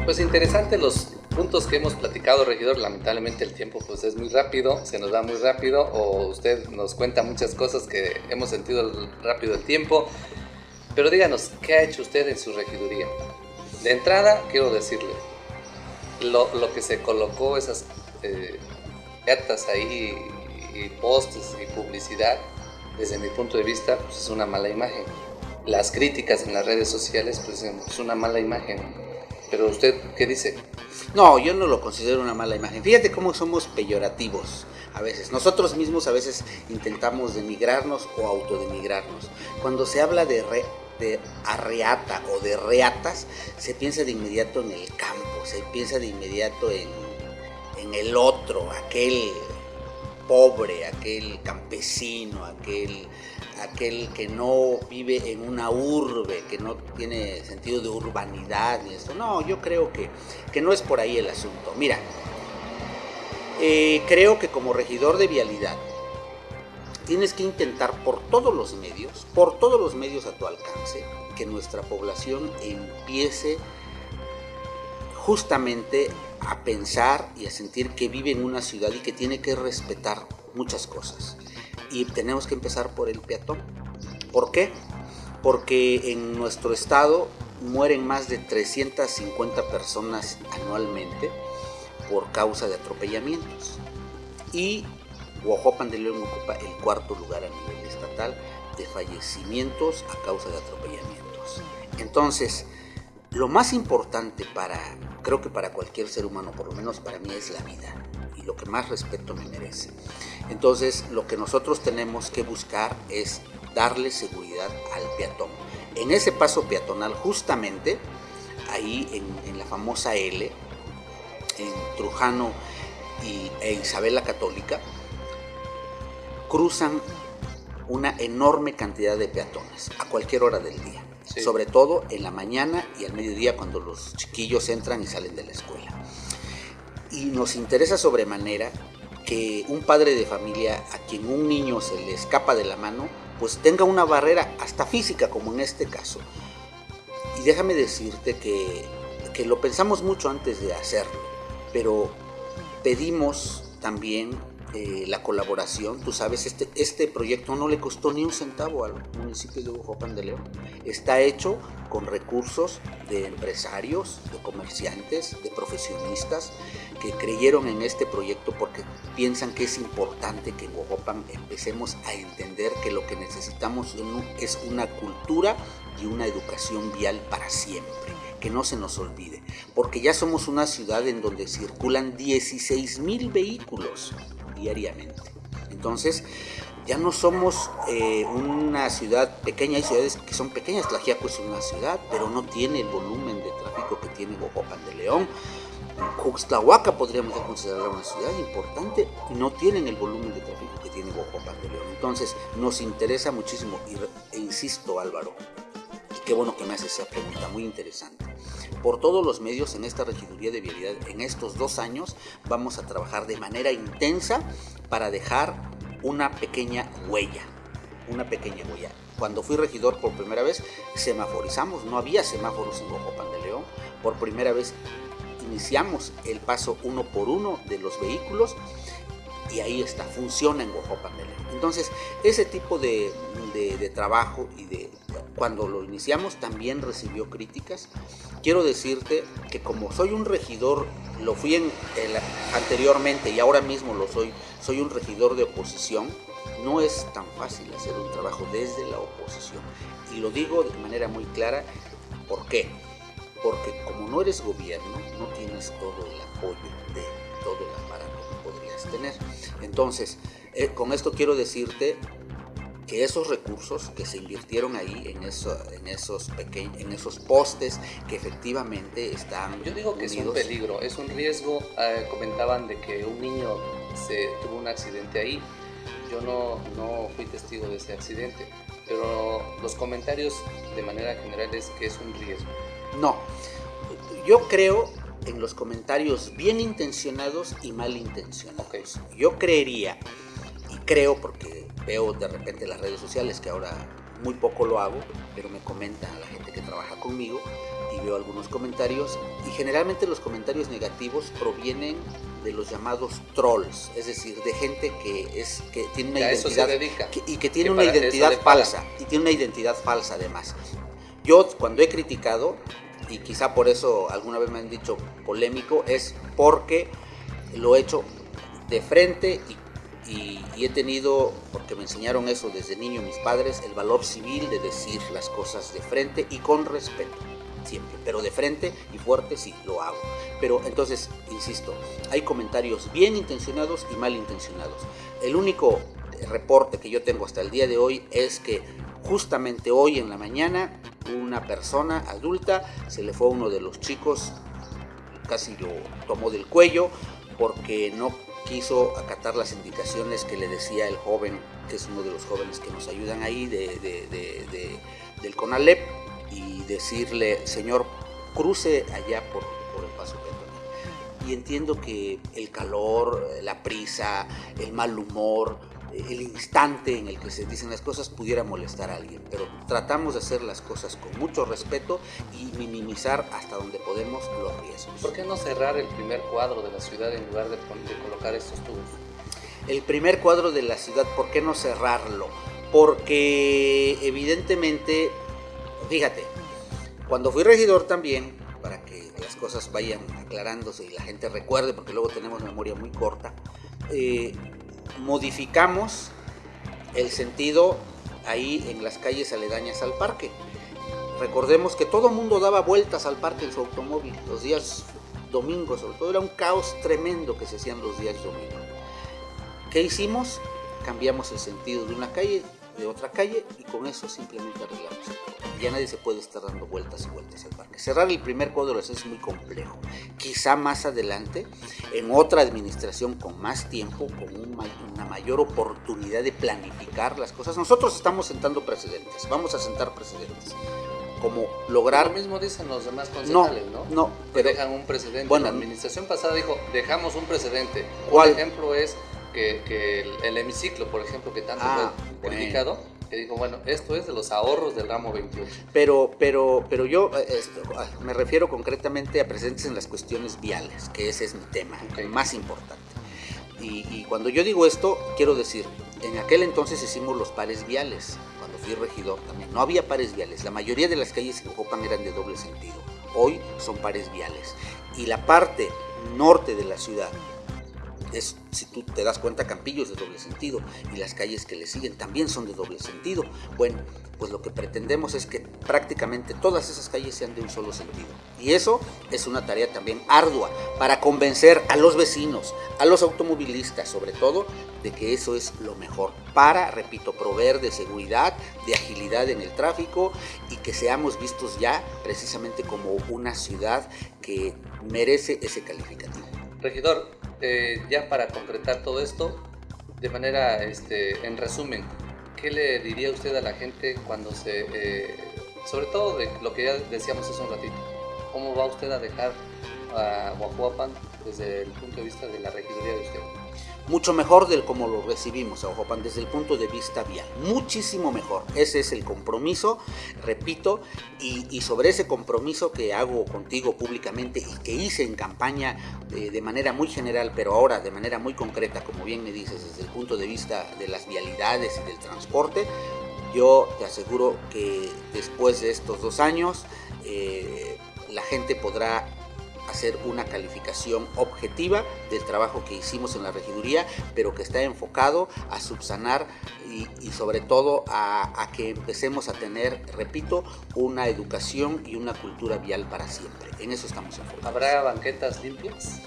Pues interesante los puntos que hemos platicado, regidor. Lamentablemente el tiempo pues es muy rápido, se nos va muy rápido, o usted nos cuenta muchas cosas que hemos sentido rápido el tiempo. Pero díganos, ¿qué ha hecho usted en su regiduría? De entrada, quiero decirle, lo que se colocó, esas cartas ahí, y postes y publicidad, desde mi punto de vista, pues es una mala imagen. Las críticas en las redes sociales, pues es una mala imagen. Pero usted, ¿qué dice? No, yo no lo considero una mala imagen. Fíjate cómo somos peyorativos a veces. Nosotros mismos a veces intentamos denigrarnos o autodenigrarnos. Cuando se habla de arreata o de reatas, se piensa de inmediato en el campo, se piensa de inmediato en el otro, aquel pobre, aquel campesino, aquel que no vive en una urbe, que no tiene sentido de urbanidad y esto. No, yo creo que no es por ahí el asunto. Mira, creo que como regidor de vialidad tienes que intentar por todos los medios a tu alcance, que nuestra población empiece justamente a pensar y a sentir que vive en una ciudad y que tiene que respetar muchas cosas. Y tenemos que empezar por el peatón. ¿Por qué? Porque en nuestro estado mueren más de 350 personas anualmente por causa de atropellamientos. Y Huajuapan de León ocupa el cuarto lugar a nivel estatal de fallecimientos a causa de atropellamientos. Entonces, lo más importante creo que para cualquier ser humano, por lo menos para mí, es la vida, y lo que más respeto me merece. Entonces, lo que nosotros tenemos que buscar es darle seguridad al peatón. En ese paso peatonal, justamente, ahí en la famosa L, en Trujano e Isabel la Católica, cruzan una enorme cantidad de peatones a cualquier hora del día. Sí. Sobre todo en la mañana y al mediodía, cuando los chiquillos entran y salen de la escuela. Y nos interesa sobremanera que un padre de familia a quien un niño se le escapa de la mano, pues tenga una barrera hasta física, como en este caso. Y déjame decirte que lo pensamos mucho antes de hacerlo, pero pedimos también la colaboración. Tú sabes, este proyecto no le costó ni un centavo al municipio de Huajuapan de León. Está hecho con recursos de empresarios, de comerciantes, de profesionistas que creyeron en este proyecto porque piensan que es importante que en Huajuapan empecemos a entender que lo que necesitamos es una cultura y una educación vial para siempre, que no se nos olvide, porque ya somos una ciudad en donde circulan 16,000 vehículos diariamente. Entonces, ya no somos una ciudad pequeña. Hay ciudades que son pequeñas. Tlaxiaco es una ciudad, pero no tiene el volumen de tráfico que tiene Huajuapan de León. Juxtlahuaca podríamos considerar una ciudad importante, no tienen el volumen de tráfico que tiene Huajuapan de León. Entonces, nos interesa muchísimo, e insisto, Álvaro, y qué bueno que me haces esa pregunta, muy interesante. Por todos los medios en esta regiduría de vialidad, en estos 2 años, vamos a trabajar de manera intensa para dejar una pequeña huella. Cuando fui regidor por primera vez, semaforizamos, no había semáforos en Huajuapan de León. Por primera vez iniciamos el paso 1 por 1 de los vehículos y ahí está, funciona en Huajuapan de León. Entonces, ese tipo de trabajo cuando lo iniciamos también recibió críticas. Quiero decirte que como soy un regidor, lo fui anteriormente y ahora mismo lo soy un regidor de oposición, no es tan fácil hacer un trabajo desde la oposición. Y lo digo de manera muy clara. ¿Por qué? Porque como no eres gobierno, no tienes todo el apoyo de todo el aparato que podrías tener. Entonces, con esto quiero decirte que esos recursos que se invirtieron ahí en esos postes que efectivamente están Yo digo que unidos. Es un peligro, es un riesgo. Comentaban de que un niño tuvo un accidente ahí. Yo no fui testigo de ese accidente, pero los comentarios de manera general es que es un riesgo. No, yo creo en los comentarios bien intencionados y mal intencionados. Okay. Yo creería, y creo porque veo de repente las redes sociales, que ahora muy poco lo hago, pero me comenta la gente que trabaja conmigo y veo algunos comentarios, y generalmente los comentarios negativos provienen de los llamados trolls, es decir, de gente que tiene una identidad que tiene una identidad falsa, y tiene una identidad falsa además. Yo cuando he criticado, y quizá por eso alguna vez me han dicho polémico, es porque lo he hecho de frente y he tenido, porque me enseñaron eso desde niño mis padres, el valor civil de decir las cosas de frente y con respeto, siempre, pero de frente y fuerte sí, lo hago. Pero entonces, insisto, hay comentarios bien intencionados y mal intencionados. El único reporte que yo tengo hasta el día de hoy es que justamente hoy en la mañana una persona adulta se le fue a uno de los chicos, casi lo tomó del cuello porque no quiso acatar las indicaciones que le decía el joven, que es uno de los jóvenes que nos ayudan ahí del CONALEP, y decirle: señor, cruce allá por el paso peatonal. Y entiendo que el calor, la prisa, el mal humor, el instante en el que se dicen las cosas pudiera molestar a alguien, pero tratamos de hacer las cosas con mucho respeto y minimizar hasta donde podemos los riesgos. ¿Por qué no cerrar el primer cuadro de la ciudad en lugar de colocar estos tubos? El primer cuadro de la ciudad, ¿por qué no cerrarlo? Porque evidentemente, fíjate, cuando fui regidor también, para que las cosas vayan aclarándose y la gente recuerde, porque luego tenemos memoria muy corta, modificamos el sentido ahí en las calles aledañas al parque. Recordemos que todo el mundo daba vueltas al parque en su automóvil los días domingos, sobre todo era un caos tremendo que se hacían los días domingos. ¿Qué hicimos? Cambiamos el sentido de una calle, de otra calle, y con eso simplemente arreglamos el problema. Ya nadie se puede estar dando vueltas y vueltas al parque. Cerrar el primer cuadro es muy complejo. Quizá más adelante, en otra administración con más tiempo, con una mayor oportunidad de planificar las cosas. Nosotros estamos sentando precedentes, vamos a sentar precedentes. Como lograr... Lo mismo dicen los demás concejales, ¿no? No, que dejan un precedente. Bueno, la administración pasada dijo, dejamos un precedente. ¿Cuál? Un ejemplo es que el hemiciclo, por ejemplo, que tanto fue criticado, que dijo, bueno, esto es de los ahorros del ramo 28. Pero yo me refiero concretamente a presentes en las cuestiones viales, que ese es mi tema, el más importante. Y cuando yo digo esto, quiero decir, en aquel entonces hicimos los pares viales, cuando fui regidor también. No había pares viales, la mayoría de las calles en Jojopan eran de doble sentido. Hoy son pares viales. Y la parte norte de la ciudad, si tú te das cuenta, Campillo es de doble sentido y las calles que le siguen también son de doble sentido. Bueno, pues lo que pretendemos es que prácticamente todas esas calles sean de un solo sentido, y eso es una tarea también ardua para convencer a los vecinos, a los automovilistas sobre todo, de que eso es lo mejor para, repito, proveer de seguridad, de agilidad en el tráfico, y que seamos vistos ya precisamente como una ciudad que merece ese calificativo. Regidor, ya para concretar todo esto, de manera, en resumen, ¿qué le diría usted a la gente cuando sobre todo de lo que ya decíamos hace un ratito, cómo va usted a dejar a Guajuapan desde el punto de vista de la regiduría de usted? Mucho mejor del como lo recibimos a Guajuapan desde el punto de vista vial, muchísimo mejor. Ese es el compromiso, repito, y sobre ese compromiso que hago contigo públicamente y que hice en campaña de manera muy general, pero ahora de manera muy concreta, como bien me dices, desde el punto de vista de las vialidades y del transporte, yo te aseguro que después de estos 2 años la gente podrá hacer una calificación objetiva del trabajo que hicimos en la regiduría, pero que está enfocado a subsanar y sobre todo a que empecemos a tener, repito, una educación y una cultura vial para siempre. En eso estamos enfocados. ¿Habrá banquetas limpias?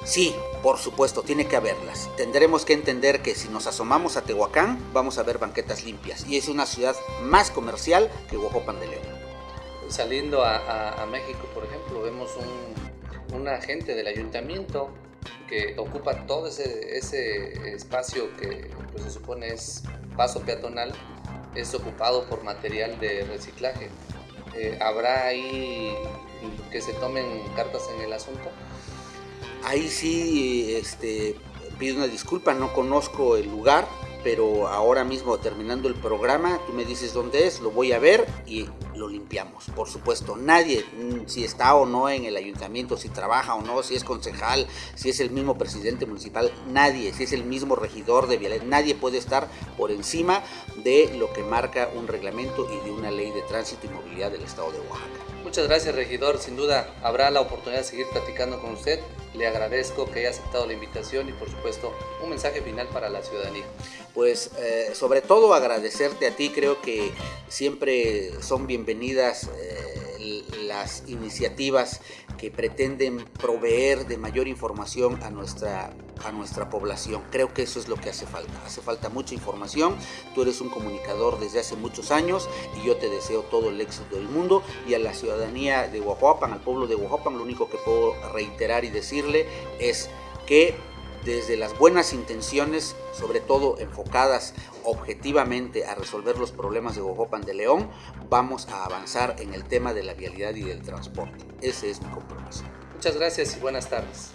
Sí, por supuesto, tiene que haberlas. Tendremos que entender que si nos asomamos a Tehuacán, vamos a ver banquetas limpias, y es una ciudad más comercial que Guajuapan de León. Saliendo a México, por ejemplo, vemos un agente del ayuntamiento que ocupa todo ese espacio que pues, se supone es paso peatonal, es ocupado por material de reciclaje. ¿Habrá ahí que se tomen cartas en el asunto? Ahí sí pido una disculpa, no conozco el lugar, pero ahora mismo terminando el programa, tú me dices dónde es, lo voy a ver y lo limpiamos. Por supuesto, nadie, si está o no en el ayuntamiento, si trabaja o no, si es concejal, si es el mismo presidente municipal, nadie, si es el mismo regidor de vialidad, nadie puede estar por encima de lo que marca un reglamento y de una ley de tránsito y movilidad del estado de Oaxaca. Muchas gracias, regidor. Sin duda habrá la oportunidad de seguir platicando con usted. Le agradezco que haya aceptado la invitación y, por supuesto, un mensaje final para la ciudadanía. Pues sobre todo agradecerte a ti, creo que siempre son bienvenidas las iniciativas que pretenden proveer de mayor información a nuestra población. Creo que eso es lo que hace falta mucha información. Tú eres un comunicador desde hace muchos años y yo te deseo todo el éxito del mundo, y a la ciudadanía de Huajuapan, al pueblo de Huajuapan, lo único que puedo reiterar y decirle es que desde las buenas intenciones, sobre todo enfocadas objetivamente a resolver los problemas de Huajuapan de León, vamos a avanzar en el tema de la vialidad y del transporte. Ese es mi compromiso. Muchas gracias y buenas tardes.